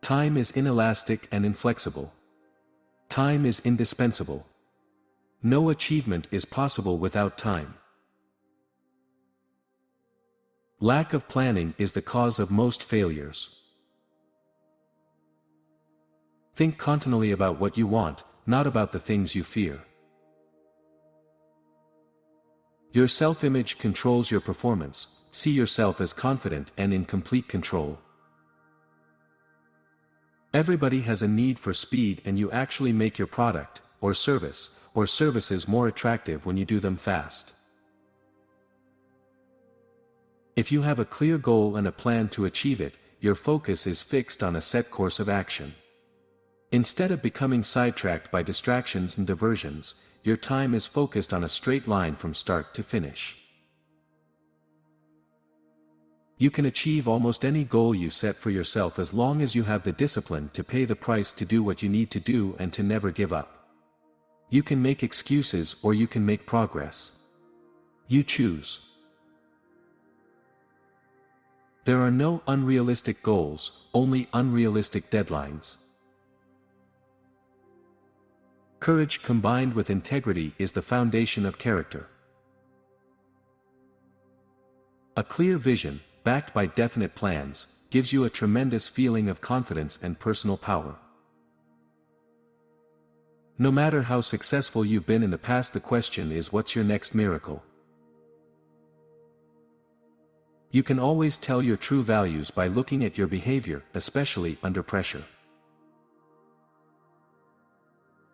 Time is inelastic and inflexible. Time is indispensable. No achievement is possible without time. Lack of planning is the cause of most failures. Think continually about what you want, not about the things you fear. Your self-image controls your performance. See yourself as confident and in complete control. Everybody has a need for speed, and you actually make your product, or services more attractive when you do them fast. If you have a clear goal and a plan to achieve it, your focus is fixed on a set course of action. Instead of becoming sidetracked by distractions and diversions, your time is focused on a straight line from start to finish. You can achieve almost any goal you set for yourself as long as you have the discipline to pay the price to do what you need to do and to never give up. You can make excuses or you can make progress. You choose. There are no unrealistic goals, only unrealistic deadlines. Courage combined with integrity is the foundation of character. A clear vision, backed by definite plans, gives you a tremendous feeling of confidence and personal power. No matter how successful you've been in the past, the question is, what's your next miracle? You can always tell your true values by looking at your behavior, especially under pressure.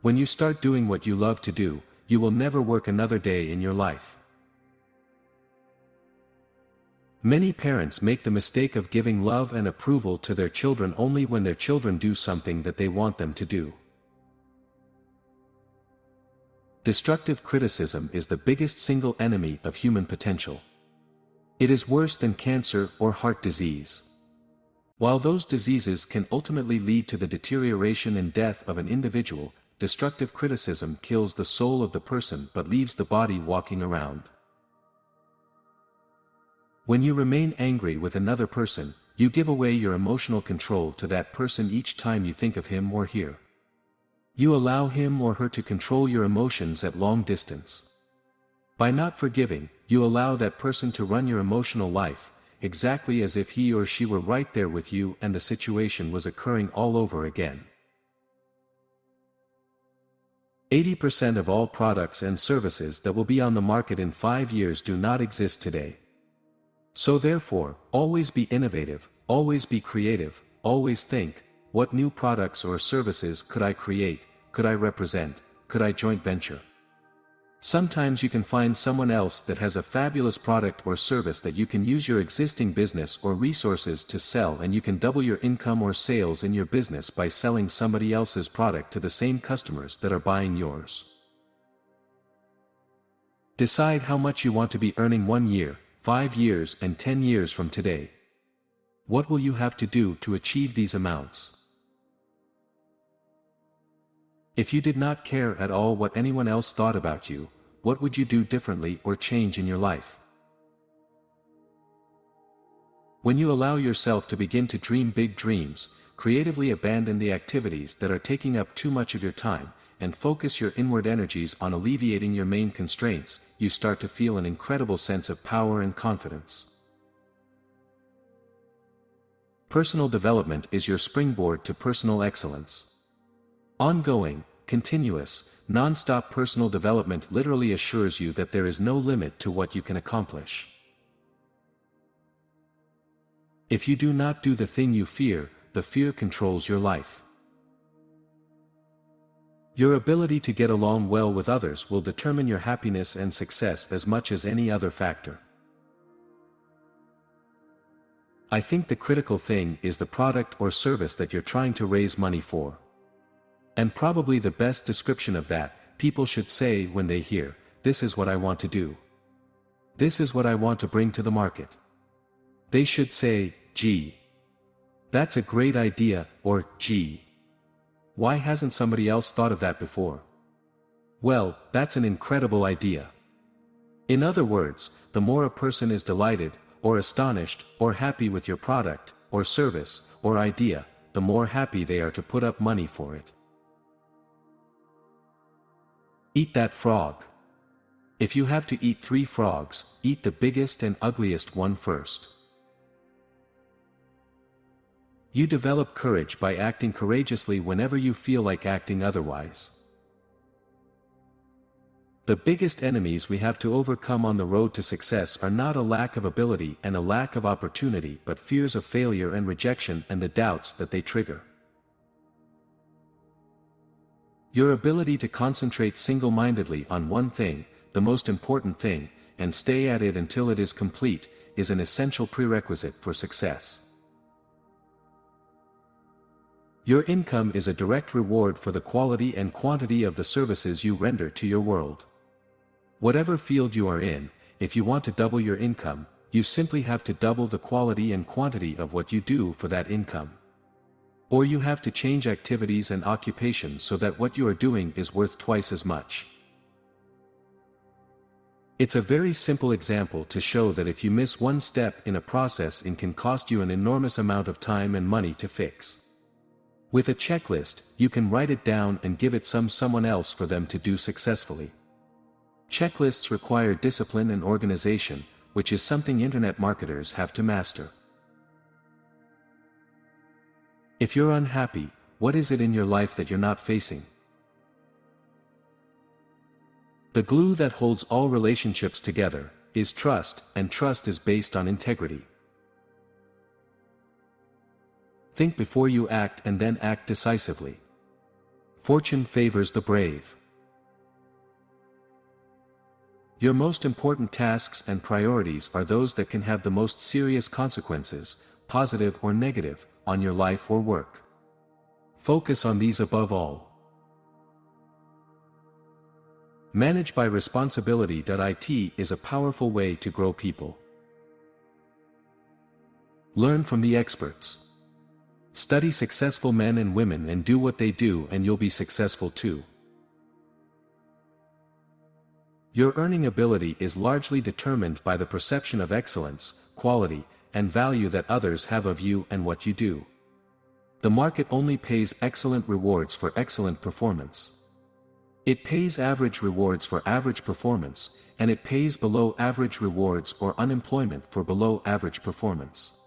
When you start doing what you love to do, you will never work another day in your life. Many parents make the mistake of giving love and approval to their children only when their children do something that they want them to do. Destructive criticism is the biggest single enemy of human potential. It is worse than cancer or heart disease. While those diseases can ultimately lead to the deterioration and death of an individual, destructive criticism kills the soul of the person but leaves the body walking around. When you remain angry with another person, you give away your emotional control to that person each time you think of him or her. You allow him or her to control your emotions at long distance. By not forgiving, you allow that person to run your emotional life, exactly as if he or she were right there with you and the situation was occurring all over again. 80% of all products and services that will be on the market in 5 years do not exist today. So therefore, always be innovative, always be creative, always think, what new products or services could I create, could I represent, could I joint venture? Sometimes you can find someone else that has a fabulous product or service that you can use your existing business or resources to sell, and you can double your income or sales in your business by selling somebody else's product to the same customers that are buying yours. Decide how much you want to be earning 1 year, 5 years and 10 years from today. What will you have to do to achieve these amounts? If you did not care at all what anyone else thought about you, what would you do differently or change in your life? When you allow yourself to begin to dream big dreams, creatively abandon the activities that are taking up too much of your time, and focus your inward energies on alleviating your main constraints, you start to feel an incredible sense of power and confidence. Personal development is your springboard to personal excellence. Ongoing, continuous, non-stop personal development literally assures you that there is no limit to what you can accomplish. If you do not do the thing you fear, the fear controls your life. Your ability to get along well with others will determine your happiness and success as much as any other factor. I think the critical thing is the product or service that you're trying to raise money for. And probably the best description of that, people should say when they hear, "This is what I want to do. This is what I want to bring to the market." They should say, "Gee, that's a great idea," or "Gee, why hasn't somebody else thought of that before? Well, that's an incredible idea." In other words, the more a person is delighted, or astonished, or happy with your product, or service, or idea, the more happy they are to put up money for it. Eat that frog. If you have to eat 3 frogs, eat the biggest and ugliest one first. You develop courage by acting courageously whenever you feel like acting otherwise. The biggest enemies we have to overcome on the road to success are not a lack of ability and a lack of opportunity, but fears of failure and rejection and the doubts that they trigger. Your ability to concentrate single-mindedly on one thing, the most important thing, and stay at it until it is complete, is an essential prerequisite for success. Your income is a direct reward for the quality and quantity of the services you render to your world. Whatever field you are in, if you want to double your income, you simply have to double the quality and quantity of what you do for that income. Or you have to change activities and occupations so that what you are doing is worth twice as much. It's a very simple example to show that if you miss one step in a process, it can cost you an enormous amount of time and money to fix. With a checklist, you can write it down and give it someone else for them to do successfully. Checklists require discipline and organization, which is something internet marketers have to master. If you're unhappy, what is it in your life that you're not facing? The glue that holds all relationships together is trust, and trust is based on integrity. Think before you act and then act decisively. Fortune favors the brave. Your most important tasks and priorities are those that can have the most serious consequences, positive or negative, on your life or work. Focus on these above all. Manage by responsibility.it is a powerful way to grow people. Learn from the experts. Study successful men and women and do what they do, and you'll be successful too. Your earning ability is largely determined by the perception of excellence, quality, and value that others have of you and what you do. The market only pays excellent rewards for excellent performance. It pays average rewards for average performance, and it pays below average rewards or unemployment for below average performance.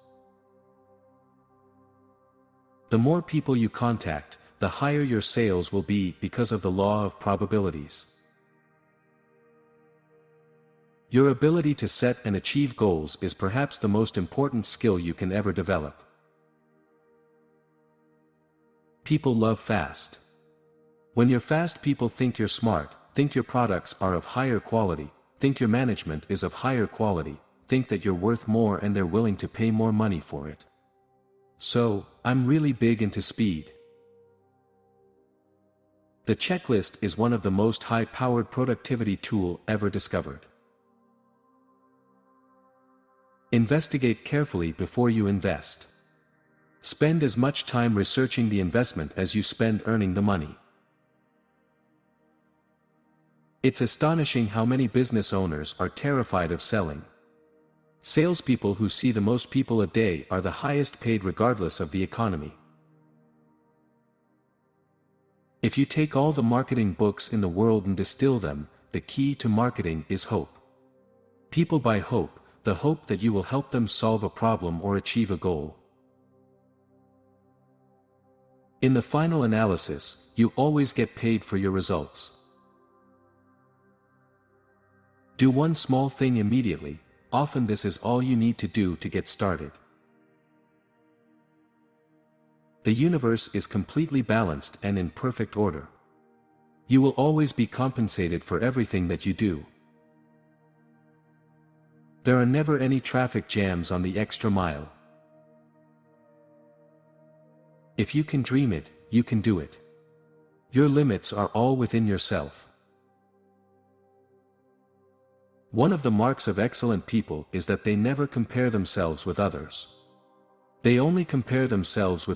The more people you contact, the higher your sales will be because of the law of probabilities. Your ability to set and achieve goals is perhaps the most important skill you can ever develop. People love fast. When you're fast, people think you're smart, think your products are of higher quality, think your management is of higher quality, think that you're worth more, and they're willing to pay more money for it. So, I'm really big into speed. The checklist is one of the most high-powered productivity tool ever discovered. Investigate carefully before you invest. Spend as much time researching the investment as you spend earning the money. It's astonishing how many business owners are terrified of selling. Salespeople who see the most people a day are the highest paid regardless of the economy. If you take all the marketing books in the world and distill them, the key to marketing is hope. People buy hope, the hope that you will help them solve a problem or achieve a goal. In the final analysis, you always get paid for your results. Do one small thing immediately. Often this is all you need to do to get started. The universe is completely balanced and in perfect order. You will always be compensated for everything that you do. There are never any traffic jams on the extra mile. If you can dream it, you can do it. Your limits are all within yourself. One of the marks of excellent people is that they never compare themselves with others. They only compare themselves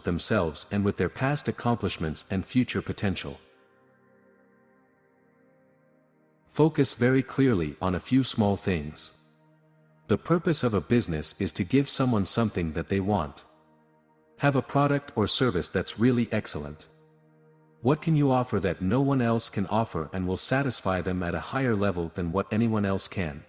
and with their past accomplishments and future potential. Focus very clearly on a few small things. The purpose of a business is to give someone something that they want. Have a product or service that's really excellent. What can you offer that no one else can offer and will satisfy them at a higher level than what anyone else can?